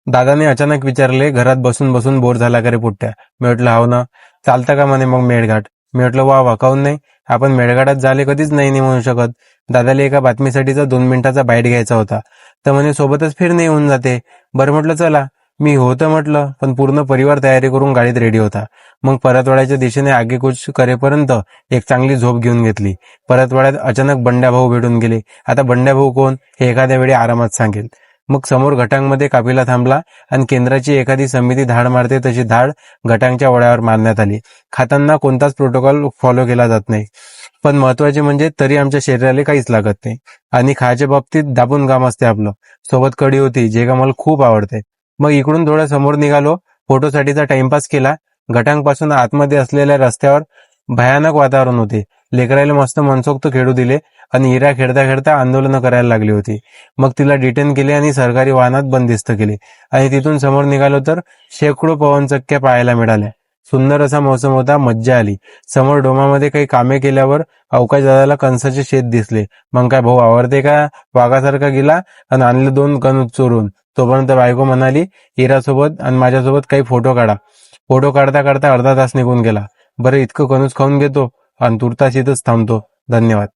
दादाने अचानक विचारले, घरात बसून बसून बोर झाला का रे पुट्ट्या? मी म्हटलं हाव ना. चालतं का म्हणे मग मेळघाट? मी म्हटलं वा वा, काहून नाही? आपण मेळघाटात झाले कधीच नाही म्हणू शकत. दादाला एका बातमीसाठीचा 2 मिनिटाचा बाईट घ्यायचा होता. तर म्हणे सोबतच फिरणे येऊन जाते. बरं म्हटलं चला. मी होतं म्हटलं, पण पूर्ण परिवार तयारी करून गाडीत रेडी होता. मग परतवाड्याच्या दिशेने आगेकूच करेपर्यंत एक चांगली झोप घेऊन घेतली. परतवाड्यात अचानक बंड्या भाऊ भेटून गेले. आता बंड्या भाऊ कोण हे एखाद्या वेळी आरामात सांगेल. मग समोर घटांगमध्ये काफिला थांबला आणि केंद्राची एखादी समिती धाड मारते तशी धाड घटांगच्या वड्यावर मारण्यात आली. खाताना कोणताच प्रोटोकॉल फॉलो केला जात नाही. पण महत्वाचे म्हणजे तरी आमच्या शरीराला काहीच लागत नाही. आणि खायच्या बाबतीत दाबून काम असते आपलं. सोबत कढी होती, जे का मला खूप आवडते. मग इकडून थोडं समोर निघालो, फोटोसाठीचा टाइमपास केला. घटांगपासून आतमध्ये असलेल्या रस्त्यावर भयानक वातावरण होते. लेकराला मस्त मनसोक्त खेळू दिले आणि हिरा खेळता खेळता आंदोलनं करायला लागली होती. मग तिला डिटेन केले आणि सरकारी वाहनात बंदिस्त केले. आणि तिथून समोर निघालो तर शेकडो पवनचक्क्या पाहायला मिळाल्या. सुंदर असा मोसम होता, मज्जा आली. समोर डोमामध्ये काही कामे केल्यावर अवकाश दादाला कणसाचे शेत दिसले. मग काय भाऊ आवडते का? वाघासारखा गेला आणि आणले 2 कण चोरून. तोपर्यंत बायको म्हणाली, हिरासोबत आणि माझ्यासोबत काही फोटो काढा. फोटो काढता काढता अर्धा तास निघून गेला. बरं इतकं कणूस खाऊन घेतो आणि तुर्तास इथंच थांबतो. धन्यवाद.